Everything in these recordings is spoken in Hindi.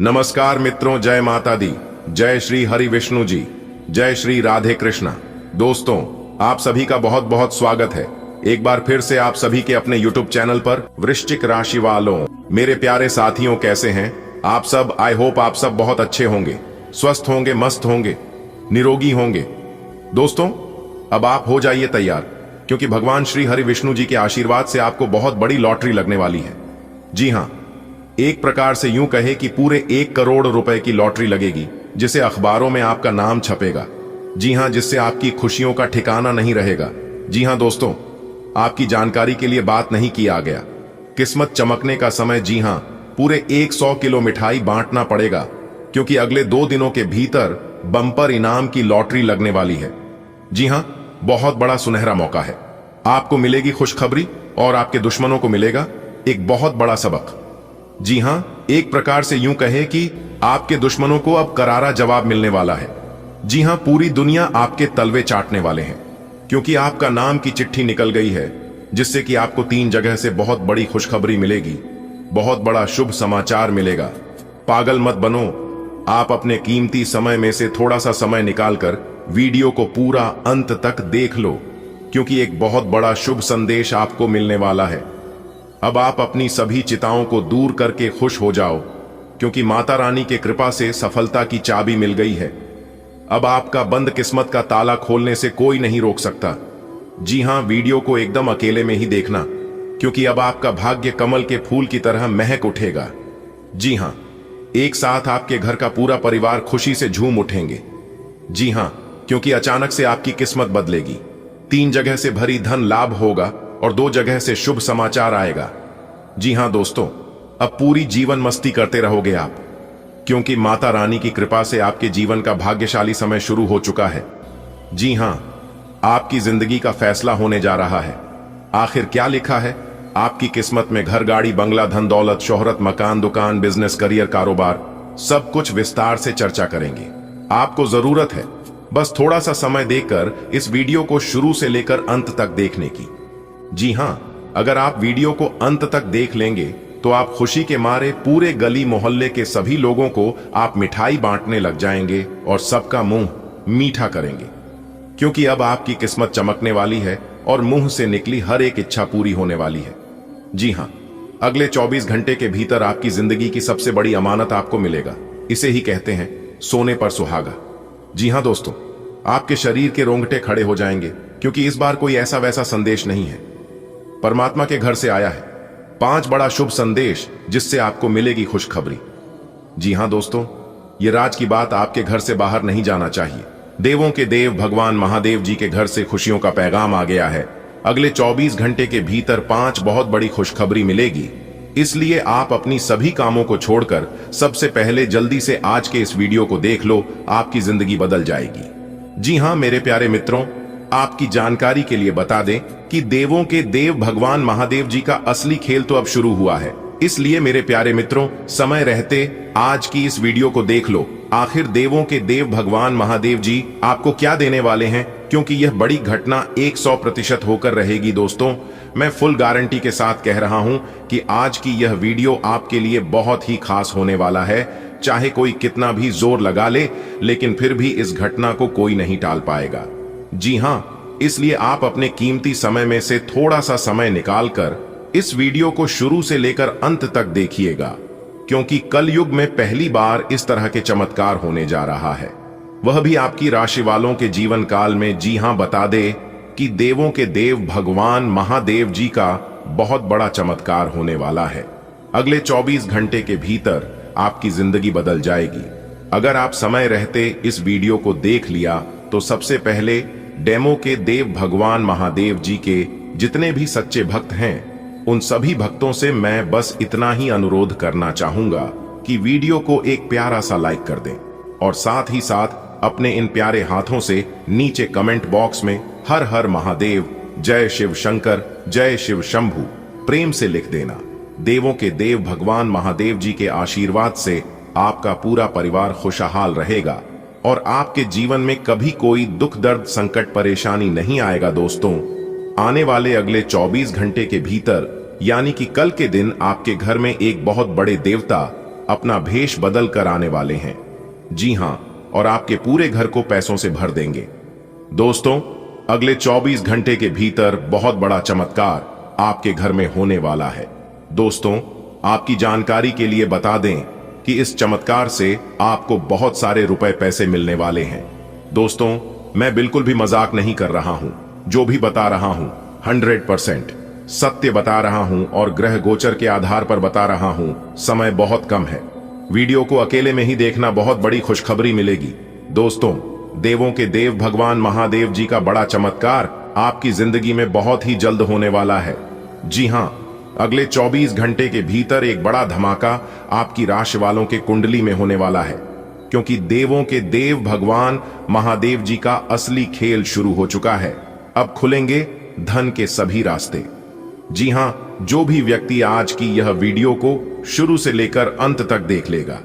नमस्कार मित्रों, जय माता दी, जय श्री हरि विष्णु जी, जय श्री राधे कृष्णा। दोस्तों, आप सभी का बहुत बहुत स्वागत है एक बार फिर से आप सभी के अपने YouTube चैनल पर। वृश्चिक राशि वालों, मेरे प्यारे साथियों, कैसे हैं आप सब? आई होप आप सब बहुत अच्छे होंगे, स्वस्थ होंगे, मस्त होंगे, निरोगी होंगे। दोस्तों, अब आप हो जाइए तैयार, क्योंकि भगवान श्री हरि विष्णु जी के आशीर्वाद से आपको बहुत बड़ी लॉटरी लगने वाली है। जी हाँ, एक प्रकार से यूं कहे कि पूरे 1 करोड़ रुपए की लॉटरी लगेगी, जिसे अखबारों में आपका नाम छपेगा। जी हां, जिससे आपकी खुशियों का ठिकाना नहीं रहेगा। जी हां दोस्तों, आपकी जानकारी के लिए बात नहीं किया गया, किस्मत चमकने का समय। जी हां, पूरे 100 किलो मिठाई बांटना पड़ेगा, क्योंकि अगले 2 दिनों के भीतर बम्पर इनाम की लॉटरी लगने वाली है। जी हां, बहुत बड़ा सुनहरा मौका है। आपको मिलेगी खुशखबरी और आपके दुश्मनों को मिलेगा एक बहुत बड़ा सबक। जी हां, एक प्रकार से यूं कहे कि आपके दुश्मनों को अब करारा जवाब मिलने वाला है। जी हां, पूरी दुनिया आपके तलवे चाटने वाले हैं, क्योंकि आपका नाम की चिट्ठी निकल गई है, जिससे कि आपको 3 जगह से बहुत बड़ी खुशखबरी मिलेगी, बहुत बड़ा शुभ समाचार मिलेगा। पागल मत बनो, आप अपने कीमती समय में से थोड़ा सा समय निकालकर वीडियो को पूरा अंत तक देख लो, क्योंकि एक बहुत बड़ा शुभ संदेश आपको मिलने वाला है। अब आप अपनी सभी चिंताओं को दूर करके खुश हो जाओ, क्योंकि माता रानी के कृपा से सफलता की चाबी मिल गई है। अब आपका बंद किस्मत का ताला खोलने से कोई नहीं रोक सकता। जी हां, वीडियो को एकदम अकेले में ही देखना, क्योंकि अब आपका भाग्य कमल के फूल की तरह महक उठेगा। जी हां, एक साथ आपके घर का पूरा परिवार खुशी से झूम उठेंगे। जी हां, क्योंकि अचानक से आपकी किस्मत बदलेगी। 3 जगह से भरी धन लाभ होगा और 2 जगह से शुभ समाचार आएगा। जी हां दोस्तों, अब पूरी जीवन मस्ती करते रहोगे आप, क्योंकि माता रानी की कृपा से आपके जीवन का भाग्यशाली समय शुरू हो चुका है। जी हां, आपकी जिंदगी का फैसला होने जा रहा है। आखिर क्या लिखा है आपकी किस्मत में? घर, गाड़ी, बंगला, धन दौलत, शोहरत, मकान, दुकान, बिजनेस, करियर, कारोबार, सब कुछ विस्तार से चर्चा करेंगे। आपको जरूरत है बस थोड़ा सा समय देकर इस वीडियो को शुरू से लेकर अंत तक देखने की। जी हां, अगर आप वीडियो को अंत तक देख लेंगे तो आप खुशी के मारे पूरे गली मोहल्ले के सभी लोगों को आप मिठाई बांटने लग जाएंगे और सबका मुंह मीठा करेंगे, क्योंकि अब आपकी किस्मत चमकने वाली है और मुंह से निकली हर एक इच्छा पूरी होने वाली है। जी हां, अगले 24 घंटे के भीतर आपकी जिंदगी की सबसे बड़ी अमानत आपको मिलेगा। इसे ही कहते हैं सोने पर सुहागा। जी हां दोस्तों, आपके शरीर के रोंगटे खड़े हो जाएंगे, क्योंकि इस बार कोई ऐसा वैसा संदेश नहीं है, परमात्मा के घर से आया है 5 बड़ा शुभ संदेश, जिससे आपको मिलेगी खुशखबरी। जी हां दोस्तों, ये राज की बात आपके घर से बाहर नहीं जाना चाहिए। देवों के देव भगवान महादेव जी के घर से खुशियों का पैगाम आ गया है। अगले 24 घंटे के भीतर 5 बहुत बड़ी खुशखबरी मिलेगी, इसलिए आप अपनी सभी कामों को छोड़कर सबसे पहले जल्दी से आज के इस वीडियो को देख लो, आपकी जिंदगी बदल जाएगी। जी हां मेरे प्यारे मित्रों, आपकी जानकारी के लिए बता दें कि देवों के देव भगवान महादेव जी का असली खेल तो अब शुरू हुआ है। इसलिए मेरे प्यारे मित्रों, समय रहते आज की इस वीडियो को देख लो। आखिर देवों के देव भगवान महादेव जी आपको क्या देने वाले हैं, क्योंकि यह बड़ी घटना 100% होकर रहेगी। दोस्तों, मैं फुल गारंटी के साथ कह रहा हूं कि आज की यह वीडियो आपके लिए बहुत ही खास होने वाला है। चाहे कोई कितना भी जोर लगा ले, लेकिन फिर भी इस घटना को कोई नहीं टाल पाएगा। जी हां, इसलिए आप अपने कीमती समय में से थोड़ा सा समय निकालकर इस वीडियो को शुरू से लेकर अंत तक देखिएगा, क्योंकि कलयुग में पहली बार इस तरह के चमत्कार होने जा रहा है, वह भी आपकी राशि वालों के जीवन काल में। जी हां, बता दे कि देवों के देव भगवान महादेव जी का बहुत बड़ा चमत्कार होने वाला है। अगले 24 घंटे के भीतर आपकी जिंदगी बदल जाएगी। अगर आप समय रहते इस वीडियो को देख लिया तो सबसे पहले डेमो के देव भगवान महादेव जी के जितने भी सच्चे भक्त हैं, उन सभी भक्तों से मैं बस इतना ही अनुरोध करना चाहूंगा कि वीडियो को एक प्यारा सा लाइक कर दें, और साथ ही साथ अपने इन प्यारे हाथों से नीचे कमेंट बॉक्स में हर हर महादेव, जय शिव शंकर, जय शिव शंभू प्रेम से लिख देना। देवों के देव भगवान महादेव जी के आशीर्वाद से आपका पूरा परिवार खुशहाल रहेगा और आपके जीवन में कभी कोई दुख, दर्द, संकट, परेशानी नहीं आएगा। दोस्तों, आने वाले अगले 24 घंटे के भीतर, यानी कि कल के दिन, आपके घर में एक बहुत बड़े देवता अपना भेष बदल कर आने वाले हैं। जी हां, और आपके पूरे घर को पैसों से भर देंगे। दोस्तों, अगले 24 घंटे के भीतर बहुत बड़ा चमत्कार आपके घर में होने वाला है। दोस्तों, आपकी जानकारी के लिए बता दें कि इस चमत्कार से आपको बहुत सारे रुपए पैसे मिलने वाले हैं। दोस्तों, मैं बिल्कुल भी मजाक नहीं कर रहा हूं। जो भी बता रहा हूं 100% सत्य बता रहा हूं और ग्रह गोचर के आधार पर बता रहा हूं। समय बहुत कम है। वीडियो को अकेले में ही देखना, बहुत बड़ी खुशखबरी मिलेगी। दोस्तों, देवों के देव भगवान महादेव जी का बड़ा चमत्कार आपकी जिंदगी में बहुत ही जल्द होने वाला है। जी हां, अगले 24 घंटे के भीतर एक बड़ा धमाका आपकी राशि वालों के कुंडली में होने वाला है, क्योंकि देवों के देव भगवान महादेव जी का असली खेल शुरू हो चुका है। अब खुलेंगे धन के सभी रास्ते। जी हां, जो भी व्यक्ति आज की यह वीडियो को शुरू से लेकर अंत तक देख लेगा,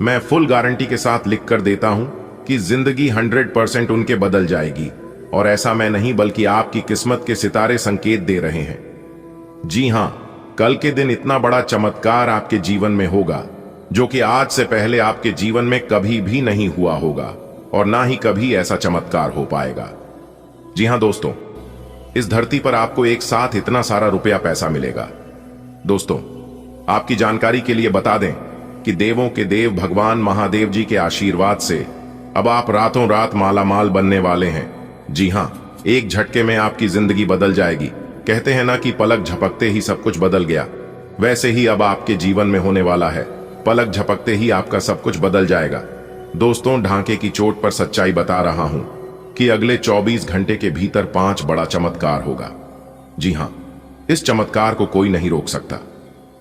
मैं फुल गारंटी के साथ लिख कर देता हूं कि जिंदगी 100% उनके बदल जाएगी। और ऐसा मैं नहीं, बल्कि आपकी किस्मत के सितारे संकेत दे रहे हैं। जी हां, कल के दिन इतना बड़ा चमत्कार आपके जीवन में होगा जो कि आज से पहले आपके जीवन में कभी भी नहीं हुआ होगा, और ना ही कभी ऐसा चमत्कार हो पाएगा। जी हां दोस्तों, इस धरती पर आपको एक साथ इतना सारा रुपया पैसा मिलेगा। दोस्तों, आपकी जानकारी के लिए बता दें कि देवों के देव भगवान महादेव जी के आशीर्वाद से अब आप रातों रात मालामाल बनने वाले हैं। जी हां, एक झटके में आपकी जिंदगी बदल जाएगी। कहते हैं ना कि पलक झपकते ही सब कुछ बदल गया, वैसे ही अब आपके जीवन में होने वाला है। पलक झपकते ही आपका सब कुछ बदल जाएगा। दोस्तों, ढांके की चोट पर सच्चाई बता रहा हूं कि अगले 24 घंटे के भीतर 5 बड़ा चमत्कार होगा। जी हां, इस चमत्कार को कोई नहीं रोक सकता,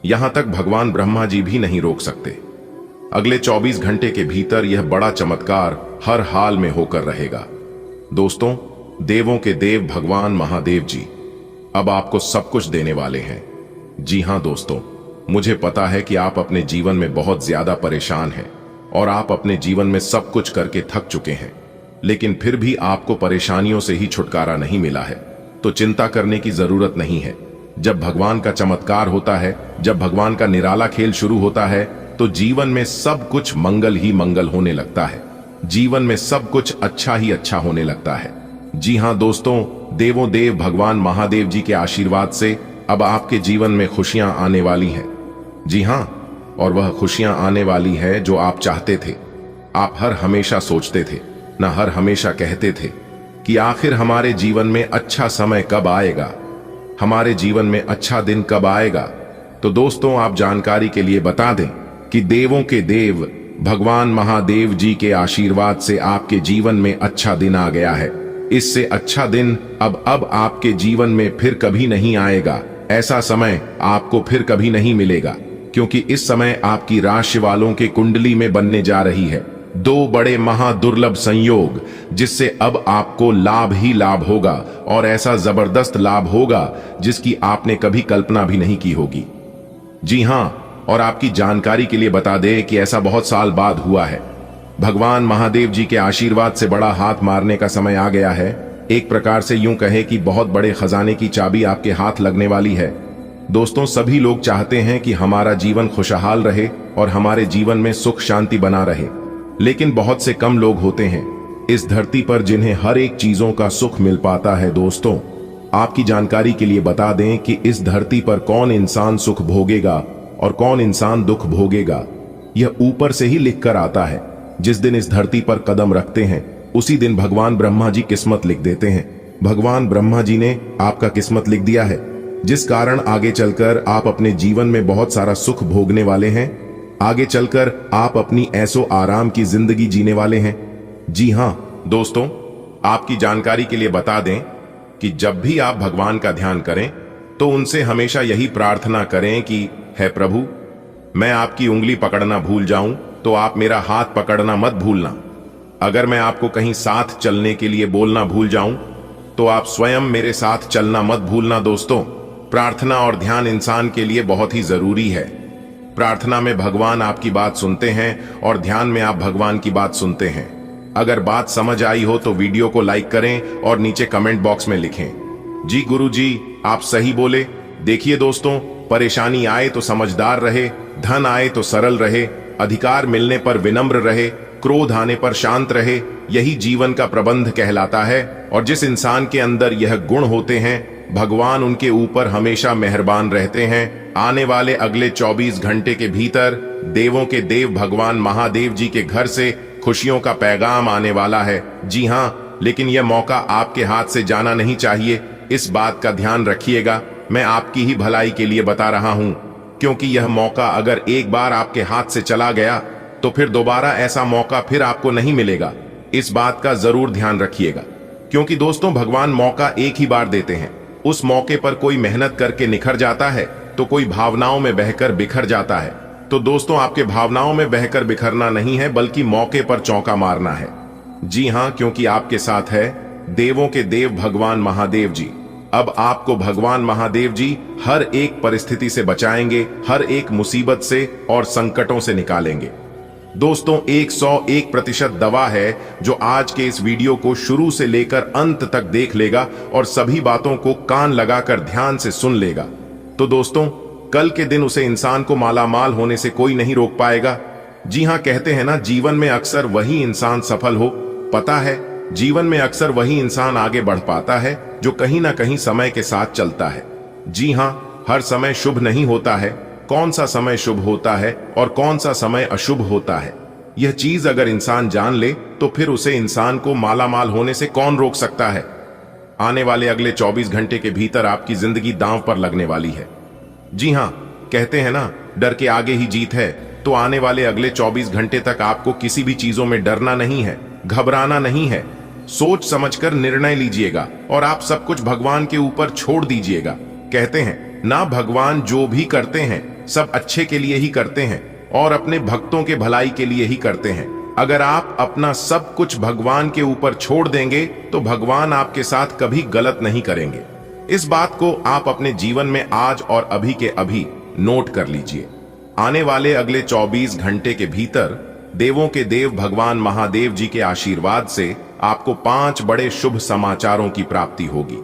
यहां तक भगवान ब्रह्मा जी भी नहीं रोक सकते। अगले 24 घंटे के भीतर यह बड़ा चमत्कार हर हाल में होकर रहेगा। दोस्तों, देवों के देव भगवान महादेव जी अब आपको सब कुछ देने वाले हैं। जी हां दोस्तों, मुझे पता है कि आप अपने जीवन में बहुत ज्यादा परेशान हैं और आप अपने जीवन में सब कुछ करके थक चुके हैं, लेकिन फिर भी आपको परेशानियों से ही छुटकारा नहीं मिला है। तो चिंता करने की जरूरत नहीं है। जब भगवान का चमत्कार होता है, जब भगवान का निराला खेल शुरू होता है, तो जीवन में सब कुछ मंगल ही मंगल होने लगता है। जीवन में सब कुछ अच्छा ही अच्छा होने लगता है। जी हां दोस्तों, देवों देव भगवान महादेव जी के आशीर्वाद से अब आपके जीवन में खुशियां आने वाली हैं। जी हां, और वह खुशियां आने वाली है जो आप चाहते थे। आप हर हमेशा सोचते थे, ना हर हमेशा कहते थे कि आखिर हमारे जीवन में अच्छा समय कब आएगा, हमारे जीवन में अच्छा दिन कब आएगा। तो दोस्तों, आप जानकारी के लिए बता दें कि देवों के देव भगवान महादेव जी के आशीर्वाद से आपके जीवन में अच्छा दिन आ गया है। इससे अच्छा दिन अब आपके जीवन में फिर कभी नहीं आएगा। ऐसा समय आपको फिर कभी नहीं मिलेगा, क्योंकि इस समय आपकी राशि वालों के कुंडली में बनने जा रही है 2 बड़े महादुर्लभ संयोग, जिससे अब आपको लाभ ही लाभ होगा, और ऐसा जबरदस्त लाभ होगा जिसकी आपने कभी कल्पना भी नहीं की होगी। जी हां, और आपकी जानकारी के लिए बता दें कि ऐसा बहुत साल बाद हुआ है। भगवान महादेव जी के आशीर्वाद से बड़ा हाथ मारने का समय आ गया है। एक प्रकार से यूं कहे कि बहुत बड़े खजाने की चाबी आपके हाथ लगने वाली है। दोस्तों, सभी लोग चाहते हैं कि हमारा जीवन खुशहाल रहे और हमारे जीवन में सुख शांति बना रहे, लेकिन बहुत से कम लोग होते हैं इस धरती पर जिन्हें हर एक चीजों का सुख मिल पाता है। दोस्तों, आपकी जानकारी के लिए बता दें कि इस धरती पर कौन इंसान सुख भोगेगा और कौन इंसान दुख भोगेगा, यह ऊपर से ही लिख कर आता है। जिस दिन इस धरती पर कदम रखते हैं, उसी दिन भगवान ब्रह्मा जी किस्मत लिख देते हैं। भगवान ब्रह्मा जी ने आपका किस्मत लिख दिया है, जिस कारण आगे चलकर आप अपने जीवन में बहुत सारा सुख भोगने वाले हैं। आगे चलकर आप अपनी ऐसो आराम की जिंदगी जीने वाले हैं। जी हां दोस्तों, आपकी जानकारी के लिए बता दें कि जब भी आप भगवान का ध्यान करें तो उनसे हमेशा यही प्रार्थना करें कि हे प्रभु, मैं आपकी उंगली पकड़ना भूल जाऊं तो आप मेरा हाथ पकड़ना मत भूलना। अगर मैं आपको कहीं साथ चलने के लिए बोलना भूल जाऊं तो आप स्वयं मेरे साथ चलना मत भूलना। दोस्तों, प्रार्थना और ध्यान इंसान के लिए बहुत ही जरूरी है। प्रार्थना में भगवान आपकी बात सुनते हैं और ध्यान में आप भगवान की बात सुनते हैं। अगर बात समझ आई हो तो वीडियो को लाइक करें और नीचे कमेंट बॉक्स में लिखें, जी गुरु जी आप सही बोले। देखिए दोस्तों, परेशानी आए तो समझदार रहे, धन आए तो सरल रहे, अधिकार मिलने पर विनम्र रहे, क्रोध आने पर शांत रहे, यही जीवन का प्रबंध कहलाता है। और जिस इंसान के अंदर यह गुण होते हैं, भगवान उनके ऊपर हमेशा मेहरबान रहते हैं। आने वाले अगले 24 घंटे के भीतर देवों के देव भगवान महादेव जी के घर से खुशियों का पैगाम आने वाला है। जी हाँ, लेकिन यह मौका आपके हाथ से जाना नहीं चाहिए। इस बात का ध्यान रखिएगा, मैं आपकी ही भलाई के लिए बता रहा हूं, क्योंकि यह मौका अगर एक बार आपके हाथ से चला गया तो फिर दोबारा ऐसा मौका फिर आपको नहीं मिलेगा। इस बात का जरूर ध्यान रखिएगा, क्योंकि दोस्तों भगवान मौका एक ही बार देते हैं। उस मौके पर कोई मेहनत करके निखर जाता है तो कोई भावनाओं में बहकर बिखर जाता है। तो दोस्तों आपके भावनाओं में बहकर बिखरना नहीं है, बल्कि मौके पर चौका मारना है। जी हां, क्योंकि आपके साथ है देवों के देव भगवान महादेव जी। अब आपको भगवान महादेव जी हर एक परिस्थिति से बचाएंगे, हर एक मुसीबत से और संकटों से निकालेंगे। दोस्तों 101% दवा है जो आज के इस वीडियो को शुरू से लेकर अंत तक देख लेगा और सभी बातों को कान लगाकर ध्यान से सुन लेगा। तो दोस्तों कल के दिन उसे इंसान को मालामाल होने से कोई नहीं रोक पाएगा। जी हां, कहते हैं ना, जीवन में अक्सर वही इंसान सफल हो। पता है, जीवन में अक्सर वही इंसान आगे बढ़ पाता है जो कहीं ना कहीं समय के साथ चलता है। जी हां, हर समय शुभ नहीं होता है। कौन सा समय शुभ होता है और कौन सा समय अशुभ होता है, यह चीज अगर इंसान जान ले तो फिर उसे इंसान को मालामाल होने से कौन रोक सकता है। आने वाले अगले 24 घंटे के भीतर आपकी जिंदगी दांव पर लगने वाली है। जी हां, कहते हैं ना, डर के आगे ही जीत है। तो आने वाले अगले 24 घंटे तक आपको किसी भी चीजों में डरना नहीं है, घबराना नहीं है। सोच समझकर निर्णय लीजिएगा और आप सब कुछ भगवान के ऊपर छोड़ दीजिएगा। कहते हैं ना, भगवान जो भी करते हैं सब अच्छे के लिए ही करते हैं और अपने भक्तों के भलाई के लिए ही करते हैं। अगर आप अपना सब कुछ भगवान के ऊपर छोड़ देंगे तो भगवान आपके साथ कभी गलत नहीं करेंगे। इस बात को आप अपने जीवन में आज और अभी के अभी नोट कर लीजिए। आने वाले अगले 24 घंटे के भीतर देवों के देव भगवान महादेव जी के आशीर्वाद से आपको 5 बड़े शुभ समाचारों की प्राप्ति होगी।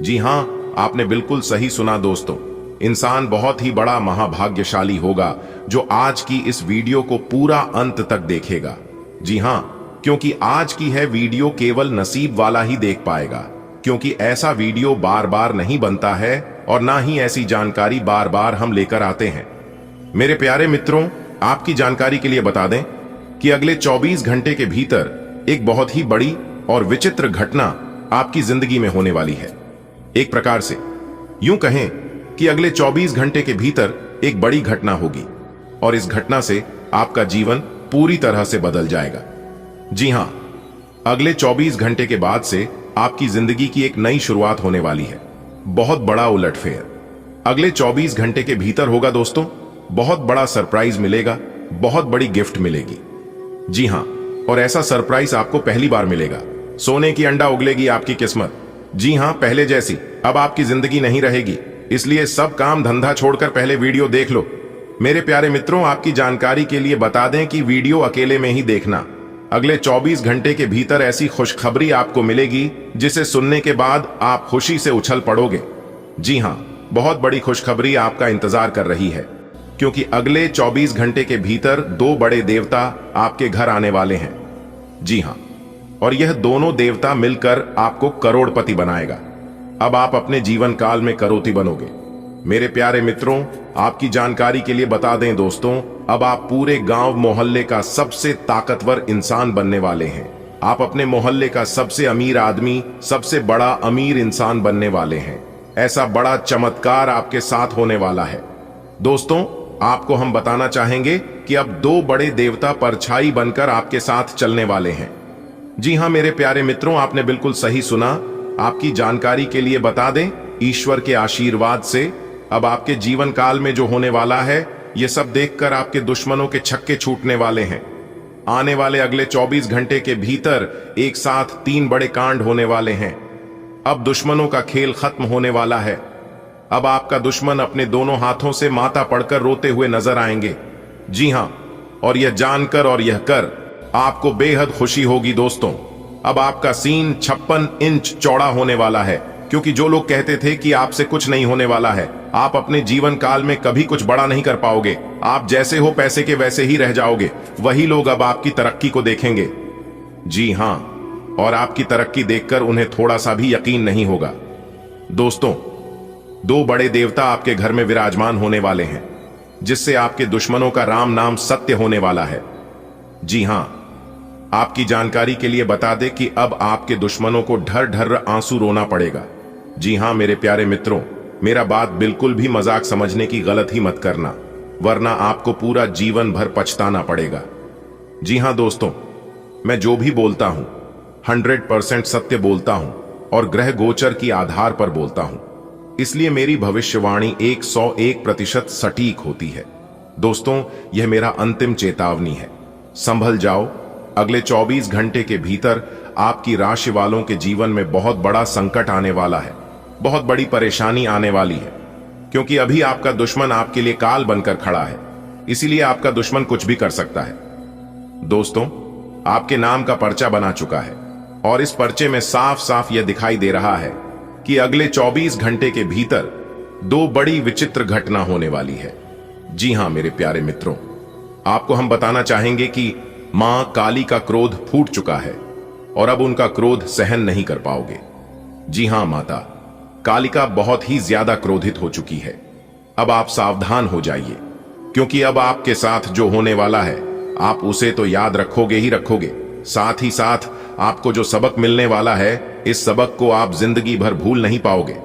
जी हां, आपने बिल्कुल सही सुना दोस्तों। इंसान बहुत ही बड़ा महाभाग्यशाली होगा जो आज की इस वीडियो को पूरा अंत तक देखेगा। जी हां, क्योंकि आज की है वीडियो केवल नसीब वाला ही देख पाएगा, क्योंकि ऐसा वीडियो बार बार नहीं बनता है और ना ही ऐसी जानकारी बार बार हम लेकर आते हैं। मेरे प्यारे मित्रों, आपकी जानकारी के लिए बता दें कि अगले 24 घंटे के भीतर एक बहुत ही बड़ी और विचित्र घटना आपकी जिंदगी में होने वाली है। एक प्रकार से यूं कहें कि अगले 24 घंटे के भीतर एक बड़ी घटना होगी और इस घटना से आपका जीवन पूरी तरह से बदल जाएगा। जी हां, अगले 24 घंटे के बाद से आपकी जिंदगी की एक नई शुरुआत होने वाली है। बहुत बड़ा उलटफेर अगले 24 घंटे के भीतर होगा दोस्तों। बहुत बड़ा सरप्राइज मिलेगा, बहुत बड़ी गिफ्ट मिलेगी। जी हां, और ऐसा सरप्राइज आपको पहली बार मिलेगा। सोने की अंडा उगलेगी आपकी किस्मत। जी हां, पहले जैसी अब आपकी जिंदगी नहीं रहेगी, इसलिए सब काम धंधा छोड़कर पहले वीडियो देख लो। मेरे प्यारे मित्रों, आपकी जानकारी के लिए बता दें कि वीडियो अकेले में ही देखना। अगले 24 घंटे के भीतर ऐसी खुशखबरी आपको मिलेगी जिसे सुनने के बाद आप खुशी से उछल पड़ोगे। जी हां, बहुत बड़ी खुशखबरी आपका इंतजार कर रही है, क्योंकि अगले 24 घंटे के भीतर 2 बड़े देवता आपके घर आने वाले हैं। जी हां, और यह दोनों देवता मिलकर आपको करोड़पति बनाएगा। अब आप अपने जीवन काल में करोड़पति बनोगे। मेरे प्यारे मित्रों, आपकी जानकारी के लिए बता दें दोस्तों, अब आप पूरे गांव मोहल्ले का सबसे ताकतवर इंसान बनने वाले हैं। आप अपने मोहल्ले का सबसे अमीर आदमी, सबसे बड़ा अमीर इंसान बनने वाले हैं। ऐसा बड़ा चमत्कार आपके साथ होने वाला है। दोस्तों, आपको हम बताना चाहेंगे कि अब 2 बड़े देवता परछाई बनकर आपके साथ चलने वाले हैं। जी हां मेरे प्यारे मित्रों, आपने बिल्कुल सही सुना। आपकी जानकारी के लिए बता दें, ईश्वर के आशीर्वाद से अब आपके जीवन काल में जो होने वाला है, ये सब देखकर आपके दुश्मनों के छक्के छूटने वाले हैं। आने वाले अगले 24 घंटे के भीतर एक साथ 3 बड़े कांड होने वाले हैं। अब दुश्मनों का खेल खत्म होने वाला है। अब आपका दुश्मन अपने दोनों हाथों से माथा पड़कर रोते हुए नजर आएंगे। जी हां, और यह जानकर और यह कर आपको बेहद खुशी होगी दोस्तों। अब आपका सीन 56 इंच चौड़ा होने वाला है, क्योंकि जो लोग कहते थे कि आपसे कुछ नहीं होने वाला है, आप अपने जीवन काल में कभी कुछ बड़ा नहीं कर पाओगे। आप जैसे हो पैसे के वैसे ही रह जाओगे। वही लोग अब आपकी तरक्की को देखेंगे। जी हां, और आपकी तरक्की देखकर उन्हें थोड़ा सा भी यकीन नहीं होगा। दोस्तों, दो बड़े देवता आपके घर में विराजमान होने वाले हैं, जिससे आपके दुश्मनों का राम नाम सत्य होने वाला है। जी हां, आपकी जानकारी के लिए बता दें कि अब आपके दुश्मनों को ढर ढर आंसू रोना पड़ेगा। जी हां मेरे प्यारे मित्रों, मेरा बात बिल्कुल भी मजाक समझने की गलत ही मत करना, वरना आपको पूरा जीवन भर पछताना पड़ेगा। जी हां दोस्तों, मैं जो भी बोलता हूं 100% सत्य बोलता हूं और ग्रह गोचर की आधार पर बोलता हूं, इसलिए मेरी भविष्यवाणी 101% सटीक होती है। दोस्तों, यह मेरा अंतिम चेतावनी है। संभल जाओ, अगले 24 घंटे के भीतर आपकी राशि वालों के जीवन में बहुत बड़ा संकट आने वाला है, बहुत बड़ी परेशानी आने वाली है, क्योंकि अभी आपका दुश्मन आपके लिए काल बनकर खड़ा है। इसीलिए आपका दुश्मन कुछ भी कर सकता है। दोस्तों, आपके नाम का पर्चा बना चुका है और इस पर्चे में साफ साफ यह दिखाई दे रहा है कि अगले 24 घंटे के भीतर दो बड़ी विचित्र घटना होने वाली है। जी हां मेरे प्यारे मित्रों, आपको हम बताना चाहेंगे कि मां काली का क्रोध फूट चुका है और अब उनका क्रोध सहन नहीं कर पाओगे। जी हां माता कालिका बहुत ही ज्यादा क्रोधित हो चुकी है। अब आप सावधान हो जाइए, क्योंकि अब आपके साथ जो होने वाला है आप उसे तो याद रखोगे ही रखोगे, साथ ही साथ आपको जो सबक मिलने वाला है, इस सबक को आप जिंदगी भर भूल नहीं पाओगे।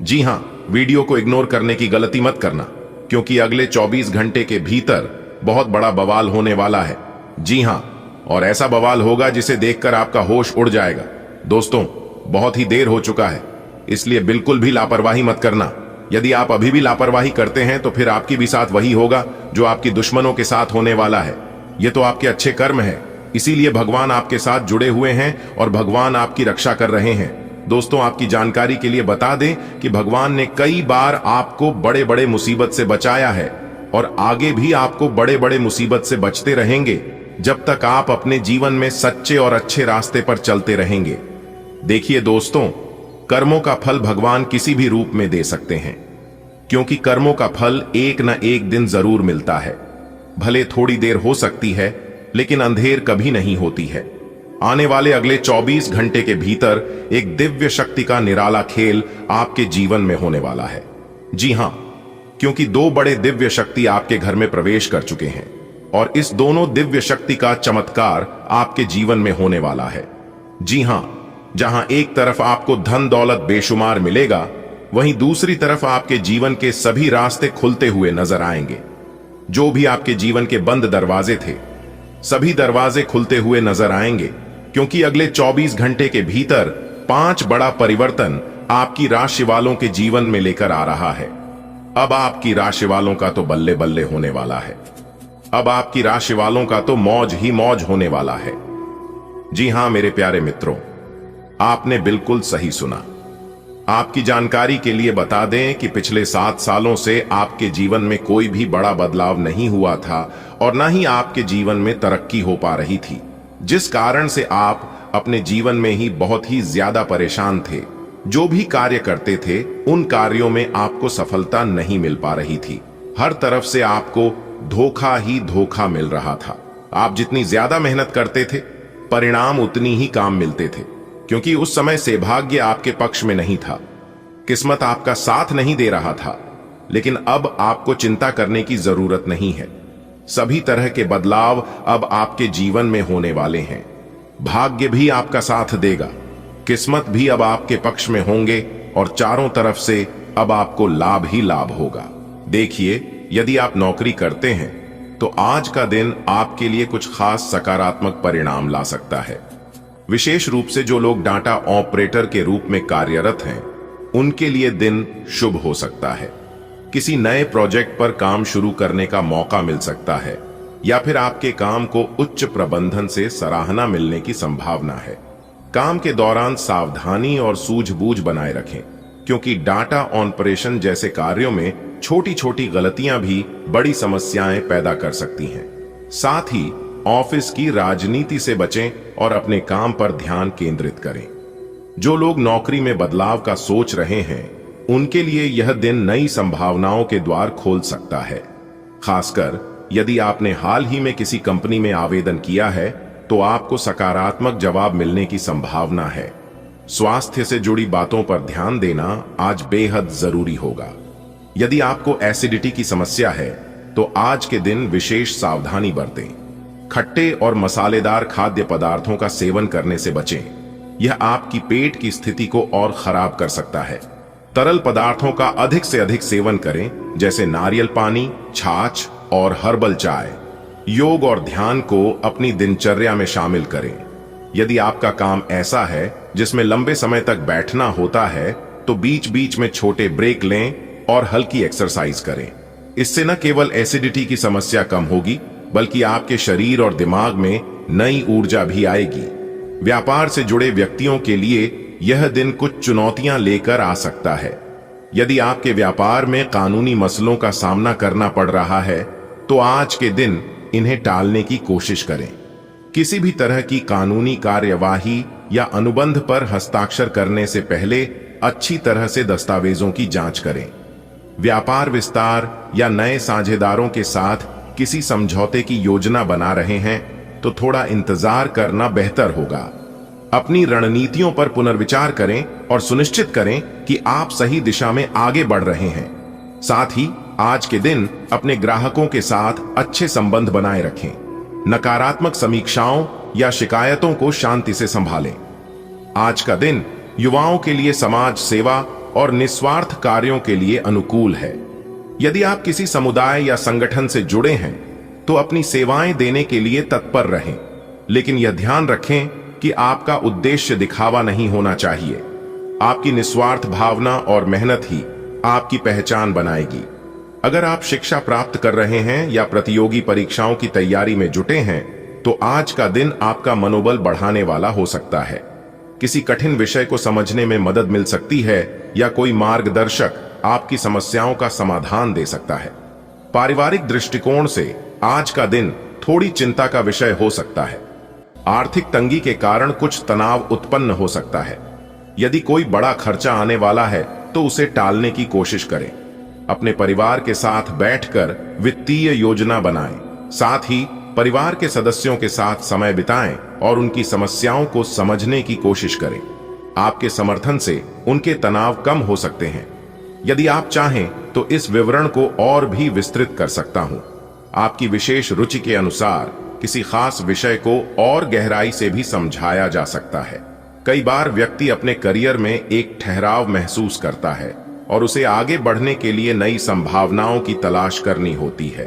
जी हां, वीडियो को इग्नोर करने की गलती मत करना, क्योंकि अगले 24 घंटे के भीतर बहुत बड़ा बवाल होने वाला है। जी हां, और ऐसा बवाल होगा जिसे देखकर आपका होश उड़ जाएगा। दोस्तों, बहुत ही देर हो चुका है, इसलिए बिल्कुल भी लापरवाही मत करना। यदि आप अभी भी लापरवाही करते हैं तो फिर आपकी भी साथ वही होगा जो आपकी दुश्मनों के साथ होने वाला है। ये तो आपके अच्छे कर्म है, इसीलिए भगवान आपके साथ जुड़े हुए हैं और भगवान आपकी रक्षा कर रहे हैं। दोस्तों, आपकी जानकारी के लिए बता दें कि भगवान ने कई बार आपको बड़े बड़े मुसीबत से बचाया है और आगे भी आपको बड़े बड़े मुसीबत से बचते रहेंगे, जब तक आप अपने जीवन में सच्चे और अच्छे रास्ते पर चलते रहेंगे। देखिए दोस्तों, कर्मों का फल भगवान किसी भी रूप में दे सकते हैं, क्योंकि कर्मों का फल एक न एक दिन जरूर मिलता है। भले थोड़ी देर हो सकती है, लेकिन अंधेर कभी नहीं होती है। आने वाले अगले 24 घंटे के भीतर एक दिव्य शक्ति का निराला खेल आपके जीवन में होने वाला है। जी हां, क्योंकि दो बड़े दिव्य शक्ति आपके घर में प्रवेश कर चुके हैं और इस दोनों दिव्य शक्ति का चमत्कार आपके जीवन में होने वाला है। जी हां, जहां एक तरफ आपको धन दौलत बेशुमार मिलेगा, वहीं दूसरी तरफ आपके जीवन के सभी रास्ते खुलते हुए नजर आएंगे। जो भी आपके जीवन के बंद दरवाजे थे, सभी दरवाजे खुलते हुए नजर आएंगे, क्योंकि अगले 24 घंटे के भीतर 5 बड़ा परिवर्तन आपकी राशि वालों के जीवन में लेकर आ रहा है। अब आपकी राशि वालों का तो बल्ले बल्ले होने वाला है। अब आपकी राशि वालों का तो मौज ही मौज होने वाला है। जी हां मेरे प्यारे मित्रों, आपने बिल्कुल सही सुना। आपकी जानकारी के लिए बता दें कि पिछले 7 सालों से आपके जीवन में कोई भी बड़ा बदलाव नहीं हुआ था और न ही आपके जीवन में तरक्की हो पा रही थी, जिस कारण से आप अपने जीवन में ही बहुत ही ज्यादा परेशान थे। जो भी कार्य करते थे, उन कार्यों में आपको सफलता नहीं मिल पा रही थी। हर तरफ से आपको धोखा ही धोखा मिल रहा था। आप जितनी ज्यादा मेहनत करते थे, परिणाम उतनी ही काम मिलते थे, क्योंकि उस समय से भाग्य आपके पक्ष में नहीं था, किस्मत आपका साथ नहीं दे रहा था। लेकिन अब आपको चिंता करने की जरूरत नहीं है। सभी तरह के बदलाव अब आपके जीवन में होने वाले हैं। भाग्य भी आपका साथ देगा, किस्मत भी अब आपके पक्ष में होंगे और चारों तरफ से अब आपको लाभ ही लाभ होगा। देखिए, यदि आप नौकरी करते हैं तो आज का दिन आपके लिए कुछ खास सकारात्मक परिणाम ला सकता है। विशेष रूप से जो लोग डाटा ऑपरेटर के रूप में कार्यरत हैं, उनके लिए दिन शुभ हो सकता है। किसी नए प्रोजेक्ट पर काम शुरू करने का मौका मिल सकता है, या फिर आपके काम को उच्च प्रबंधन से सराहना मिलने की संभावना है। काम के दौरान सावधानी और सूझबूझ बनाए रखें, क्योंकि डाटा ऑपरेशन जैसे कार्यों में छोटी छोटी गलतियां भी बड़ी समस्याएं पैदा कर सकती हैं। साथ ही ऑफिस की राजनीति से बचें और अपने काम पर ध्यान केंद्रित करें। जो लोग नौकरी में बदलाव का सोच रहे हैं, उनके लिए यह दिन नई संभावनाओं के द्वार खोल सकता है। खासकर यदि आपने हाल ही में किसी कंपनी में आवेदन किया है तो आपको सकारात्मक जवाब मिलने की संभावना है। स्वास्थ्य से जुड़ी बातों पर ध्यान देना आज बेहद जरूरी होगा। यदि आपको एसिडिटी की समस्या है तो आज के दिन विशेष सावधानी बरतें। खट्टे और मसालेदार खाद्य पदार्थों का सेवन करने से बचें। यह आपकी पेट की स्थिति को और खराब कर सकता है। तरल पदार्थों का अधिक से अधिक सेवन करें, जैसे नारियल पानी, छाछ और हर्बल चाय। योग और ध्यान को अपनी दिनचर्या में शामिल करें। यदि आपका काम ऐसा है जिसमें लंबे समय तक बैठना होता है तो बीच बीच में छोटे ब्रेक लें और हल्की एक्सरसाइज करें। इससे न केवल एसिडिटी की समस्या कम होगी बल्कि आपके शरीर और दिमाग में नई ऊर्जा भी आएगी। व्यापार से जुड़े व्यक्तियों के लिए यह दिन कुछ चुनौतियां लेकर आ सकता है। यदि आपके व्यापार में कानूनी मसलों का सामना करना पड़ रहा है तो आज के दिन इन्हें टालने की कोशिश करें। किसी भी तरह की कानूनी कार्यवाही या अनुबंध पर हस्ताक्षर करने से पहले अच्छी तरह से दस्तावेजों की जांच करें। व्यापार विस्तार या नए साझेदारों के साथ किसी समझौते की योजना बना रहे हैं तो थोड़ा इंतजार करना बेहतर होगा। अपनी रणनीतियों पर पुनर्विचार करें और सुनिश्चित करें कि आप सही दिशा में आगे बढ़ रहे हैं। साथ ही आज के दिन अपने ग्राहकों के साथ अच्छे संबंध बनाए रखें। नकारात्मक समीक्षाओं या शिकायतों को शांति से संभालें। आज का दिन युवाओं के लिए समाज सेवा और निस्वार्थ कार्यों के लिए अनुकूल है। यदि आप किसी समुदाय या संगठन से जुड़े हैं तो अपनी सेवाएं देने के लिए तत्पर रहें, लेकिन यह ध्यान रखें कि आपका उद्देश्य दिखावा नहीं होना चाहिए। आपकी निस्वार्थ भावना और मेहनत ही आपकी पहचान बनाएगी। अगर आप शिक्षा प्राप्त कर रहे हैं या प्रतियोगी परीक्षाओं की तैयारी में जुटे हैं तो आज का दिन आपका मनोबल बढ़ाने वाला हो सकता है। किसी कठिन विषय को समझने में मदद मिल सकती है या कोई मार्गदर्शक आपकी समस्याओं का समाधान दे सकता है। पारिवारिक दृष्टिकोण से आज का दिन थोड़ी चिंता का विषय हो सकता है। आर्थिक तंगी के कारण कुछ तनाव उत्पन्न हो सकता है। यदि कोई बड़ा खर्चा आने वाला है तो उसे टालने की कोशिश करें। अपने परिवार के साथ बैठकर वित्तीय योजना बनाएं। साथ ही परिवार के सदस्यों के साथ समय बिताएं और उनकी समस्याओं को समझने की कोशिश करें। आपके समर्थन से उनके तनाव कम हो सकते हैं। यदि आप चाहें तो इस विवरण को और भी विस्तृत कर सकता हूं। आपकी विशेष रुचि के अनुसार किसी खास विषय को और गहराई से भी समझाया जा सकता है। कई बार व्यक्ति अपने करियर में एक ठहराव महसूस करता है और उसे आगे बढ़ने के लिए नई संभावनाओं की तलाश करनी होती है।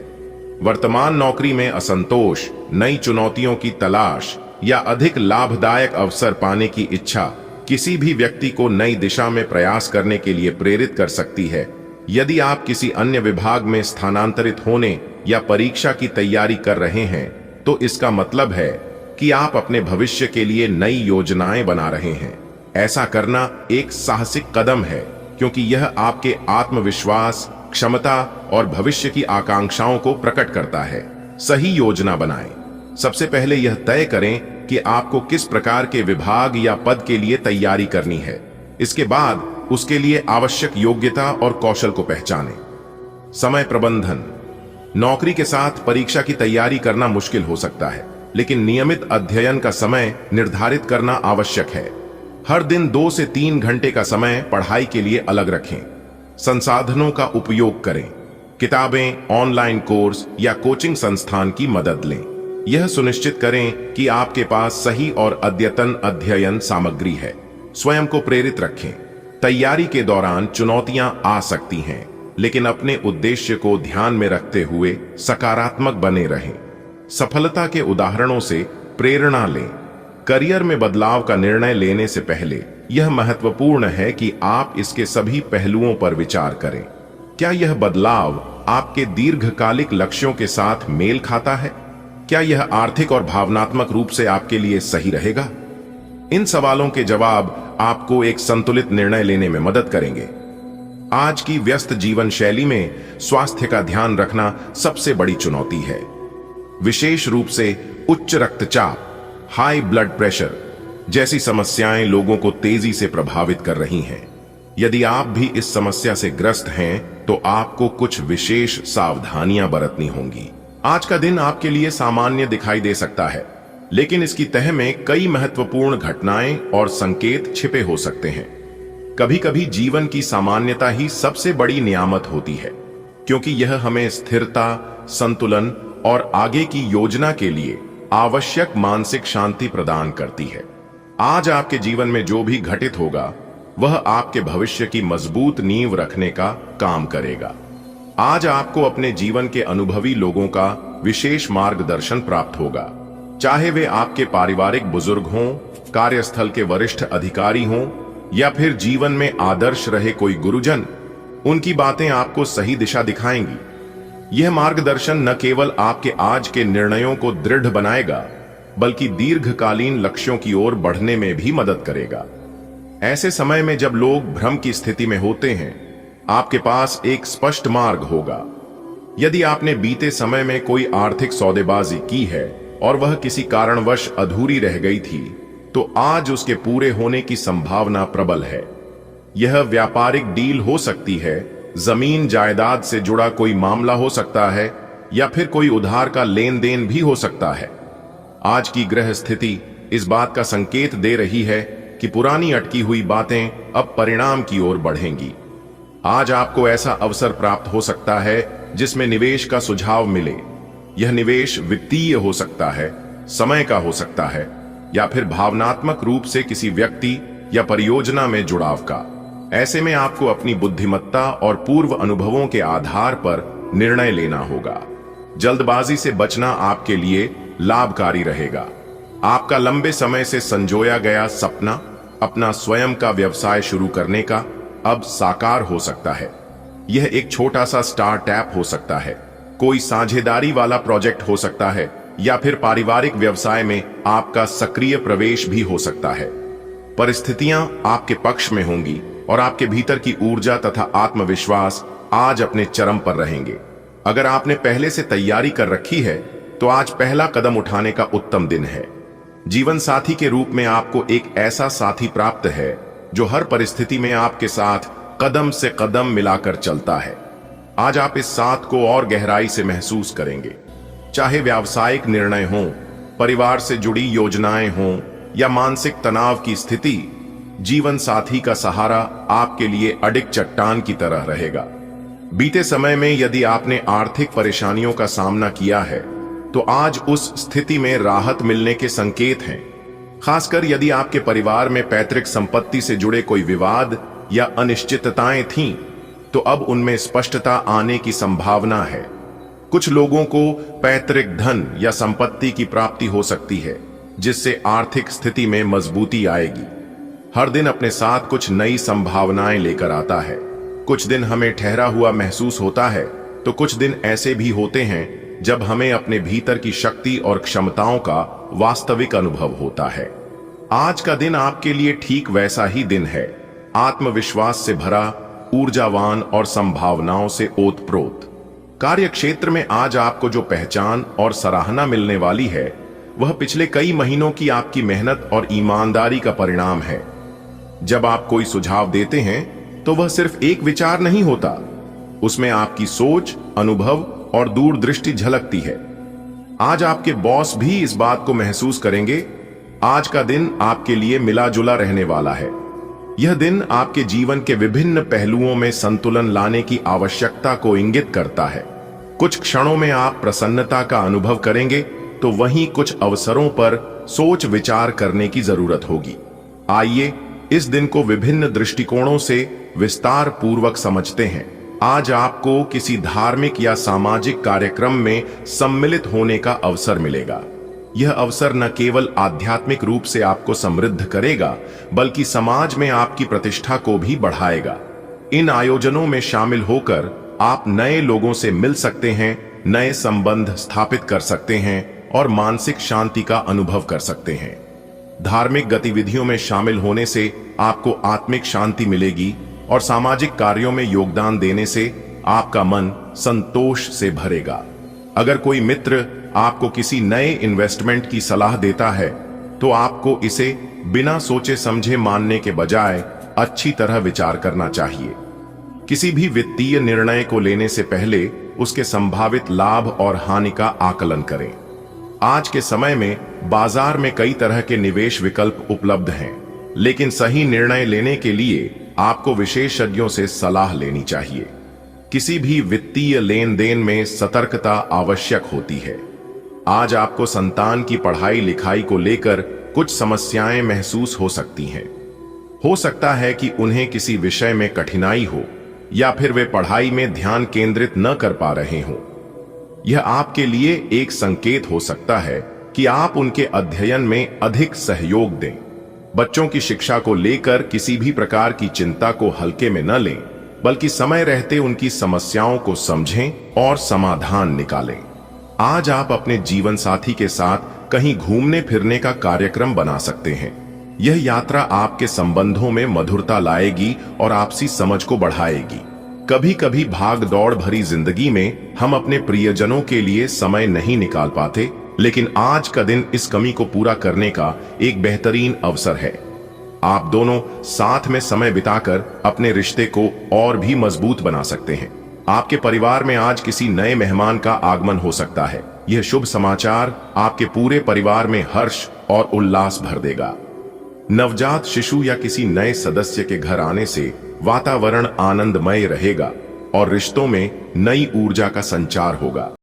वर्तमान नौकरी में असंतोष, नई चुनौतियों की तलाश या अधिक लाभदायक अवसर पाने की इच्छा किसी भी व्यक्ति को नई दिशा में प्रयास करने के लिए प्रेरित कर सकती है। यदि आप किसी अन्य विभाग में स्थानांतरित होने या परीक्षा की तैयारी कर रहे हैं तो इसका मतलब है कि आप अपने भविष्य के लिए नई योजनाएं बना रहे हैं। ऐसा करना एक साहसिक कदम है क्योंकि यह आपके आत्मविश्वास, क्षमता और भविष्य की आकांक्षाओं को प्रकट करता है। सही योजना बनाएं। सबसे पहले यह तय करें कि आपको किस प्रकार के विभाग या पद के लिए तैयारी करनी है। इसके बाद उसके लिए आवश्यक योग्यता और कौशल को पहचानें। समय प्रबंधन। नौकरी के साथ परीक्षा की तैयारी करना मुश्किल हो सकता है, लेकिन नियमित अध्ययन का समय निर्धारित करना आवश्यक है। हर दिन 2 से 3 घंटे का समय पढ़ाई के लिए अलग रखें। संसाधनों का उपयोग करें। किताबें, ऑनलाइन कोर्स या कोचिंग संस्थान की मदद लें। यह सुनिश्चित करें कि आपके पास सही और अद्यतन अध्ययन सामग्री है। स्वयं को प्रेरित रखें। तैयारी के दौरान चुनौतियां आ सकती हैं, लेकिन अपने उद्देश्य को ध्यान में रखते हुए सकारात्मक बने रहें। सफलता के उदाहरणों से प्रेरणा लें। करियर में बदलाव का निर्णय लेने से पहले यह महत्वपूर्ण है कि आप इसके सभी पहलुओं पर विचार करें। क्या यह बदलाव आपके दीर्घकालिक लक्ष्यों के साथ मेल खाता है? क्या यह आर्थिक और भावनात्मक रूप से आपके लिए सही रहेगा? इन सवालों के जवाब आपको एक संतुलित निर्णय लेने में मदद करेंगे। आज की व्यस्त जीवन शैली में स्वास्थ्य का ध्यान रखना सबसे बड़ी चुनौती है। विशेष रूप से उच्च रक्तचाप, हाई ब्लड प्रेशर जैसी समस्याएं लोगों को तेजी से प्रभावित कर रही हैं। यदि आप भी इस समस्या से ग्रस्त हैं तो आपको कुछ विशेष सावधानियां बरतनी होंगी। आज का दिन आपके लिए सामान्य दिखाई दे सकता है, लेकिन इसकी तह में कई महत्वपूर्ण घटनाएं और संकेत छिपे हो सकते हैं। कभी कभी जीवन की सामान्यता ही सबसे बड़ी नियामत होती है, क्योंकि यह हमें स्थिरता, संतुलन और आगे की योजना के लिए आवश्यक मानसिक शांति प्रदान करती है। आज आपके जीवन में जो भी घटित होगा वह आपके भविष्य की मजबूत नींव रखने का काम करेगा। आज आपको अपने जीवन के अनुभवी लोगों का विशेष मार्गदर्शन प्राप्त होगा, चाहे वे आपके पारिवारिक बुजुर्ग हों, कार्यस्थल के वरिष्ठ अधिकारी हों या फिर जीवन में आदर्श रहे कोई गुरुजन। उनकी बातें आपको सही दिशा दिखाएंगी। यह मार्गदर्शन न केवल आपके आज के निर्णयों को दृढ़ बनाएगा, बल्कि दीर्घकालीन लक्ष्यों की ओर बढ़ने में भी मदद करेगा। ऐसे समय में जब लोग भ्रम की स्थिति में होते हैं, आपके पास एक स्पष्ट मार्ग होगा। यदि आपने बीते समय में कोई आर्थिक सौदेबाजी की है और वह किसी कारणवश अधूरी रह गई थी, तो आज उसके पूरे होने की संभावना प्रबल है। यह व्यापारिक डील हो सकती है, जमीन जायदाद से जुड़ा कोई मामला हो सकता है या फिर कोई उधार का लेन देन भी हो सकता है। आज की ग्रह स्थिति इस बात का संकेत दे रही है कि पुरानी अटकी हुई बातें अब परिणाम की ओर बढ़ेंगी। आज आपको ऐसा अवसर प्राप्त हो सकता है जिसमें निवेश का सुझाव मिले। यह निवेश वित्तीय हो सकता है, समय का हो सकता है या फिर भावनात्मक रूप से किसी व्यक्ति या परियोजना में जुड़ाव का। ऐसे में आपको अपनी बुद्धिमत्ता और पूर्व अनुभवों के आधार पर निर्णय लेना होगा। जल्दबाजी से बचना आपके लिए लाभकारी रहेगा। आपका लंबे समय से संजोया गया सपना, अपना स्वयं का व्यवसाय शुरू करने का, अब साकार हो सकता है। यह एक छोटा सा स्टार्टअप हो सकता है, कोई साझेदारी वाला प्रोजेक्ट हो सकता है या फिर पारिवारिक व्यवसाय में आपका सक्रिय प्रवेश भी हो सकता है। परिस्थितियां आपके पक्ष में होंगी और आपके भीतर की ऊर्जा तथा आत्मविश्वास आज अपने चरम पर रहेंगे। अगर आपने पहले से तैयारी कर रखी है तो आज पहला कदम उठाने का उत्तम दिन है। जीवन साथी के रूप में आपको एक ऐसा साथी प्राप्त है जो हर परिस्थिति में आपके साथ कदम से कदम मिलाकर चलता है। आज आप इस साथ को और गहराई से महसूस करेंगे। चाहे व्यावसायिक निर्णय हों, परिवार से जुड़ी योजनाएं हों या मानसिक तनाव की स्थिति, जीवन साथी का सहारा आपके लिए अडिग चट्टान की तरह रहेगा। बीते समय में यदि आपने आर्थिक परेशानियों का सामना किया है तो आज उस स्थिति में राहत मिलने के संकेत हैं। खासकर यदि आपके परिवार में पैतृक संपत्ति से जुड़े कोई विवाद या अनिश्चितताएं थीं, तो अब उनमें स्पष्टता आने की संभावना है। कुछ लोगों को पैतृक धन या संपत्ति की प्राप्ति हो सकती है, जिससे आर्थिक स्थिति में मजबूती आएगी। हर दिन अपने साथ कुछ नई संभावनाएं लेकर आता है। कुछ दिन हमें ठहरा हुआ महसूस होता है, तो कुछ दिन ऐसे भी होते हैं जब हमें अपने भीतर की शक्ति और क्षमताओं का वास्तविक अनुभव होता है। आज का दिन आपके लिए ठीक वैसा ही दिन है, आत्मविश्वास से भरा, ऊर्जावान और संभावनाओं से ओतप्रोत। कार्य क्षेत्र में आज आपको जो पहचान और सराहना मिलने वाली है, वह पिछले कई महीनों की आपकी मेहनत और ईमानदारी का परिणाम है। जब आप कोई सुझाव देते हैं तो वह सिर्फ एक विचार नहीं होता, उसमें आपकी सोच, अनुभव और दूरदृष्टि झलकती है। आज आपके बॉस भी इस बात को महसूस करेंगे। आज का दिन आपके लिए मिला जुला रहने वाला है। यह दिन आपके जीवन के विभिन्न पहलुओं में संतुलन लाने की आवश्यकता को इंगित करता है। कुछ क्षणों में आप प्रसन्नता का अनुभव करेंगे, तो वहीं कुछ अवसरों पर सोच विचार करने की जरूरत होगी। आइए इस दिन को विभिन्न दृष्टिकोणों से विस्तार पूर्वक समझते हैं। आज आपको किसी धार्मिक या सामाजिक कार्यक्रम में सम्मिलित होने का अवसर मिलेगा। यह अवसर न केवल आध्यात्मिक रूप से आपको समृद्ध करेगा, बल्कि समाज में आपकी प्रतिष्ठा को भी बढ़ाएगा। इन आयोजनों में शामिल होकर आप नए लोगों से मिल सकते हैं, नए संबंध स्थापित कर सकते हैं और मानसिक शांति का अनुभव कर सकते हैं। धार्मिक गतिविधियों में शामिल होने से आपको आत्मिक शांति मिलेगी और सामाजिक कार्यों में योगदान देने से आपका मन संतोष से भरेगा। अगर कोई मित्र आपको किसी नए इन्वेस्टमेंट की सलाह देता है, तो आपको इसे बिना सोचे समझे मानने के बजाय अच्छी तरह विचार करना चाहिए। किसी भी वित्तीय निर्णय को लेने से पहले उसके संभावित लाभ और हानि का आकलन करें। आज के समय में बाजार में कई तरह के निवेश विकल्प उपलब्ध हैं, लेकिन सही निर्णय लेने के लिए आपको विशेषज्ञों से सलाह लेनी चाहिए। किसी भी वित्तीय लेन देन में सतर्कता आवश्यक होती है। आज आपको संतान की पढ़ाई लिखाई को लेकर कुछ समस्याएं महसूस हो सकती हैं। हो सकता है कि उन्हें किसी विषय में कठिनाई हो या फिर वे पढ़ाई में ध्यान केंद्रित न कर पा रहे हों। यह आपके लिए एक संकेत हो सकता है कि आप उनके अध्ययन में अधिक सहयोग दें। बच्चों की शिक्षा को लेकर किसी भी प्रकार की चिंता को हल्के में न लें, बल्कि समय रहते उनकी समस्याओं को समझें और समाधान निकालें। आज आप अपने जीवन साथी के साथ कहीं घूमने फिरने का कार्यक्रम बना सकते हैं। यह यात्रा आपके संबंधों में मधुरता लाएगी और आपसी समझ को बढ़ाएगी। कभी कभी भाग दौड़ भरी जिंदगी में हम अपने प्रियजनों के लिए समय नहीं निकाल पाते, लेकिन आज का दिन इस कमी को पूरा करने का एक बेहतरीन अवसर है। आप दोनों साथ में समय बिताकर अपने रिश्ते को और भी मजबूत बना सकते हैं। आपके परिवार में आज किसी नए मेहमान का आगमन हो सकता है। यह शुभ समाचार आपके पूरे परिवार में हर्ष और उल्लास भर देगा। नवजात शिशु या किसी नए सदस्य के घर आने से वातावरण आनंदमय रहेगा और रिश्तों में नई ऊर्जा का संचार होगा।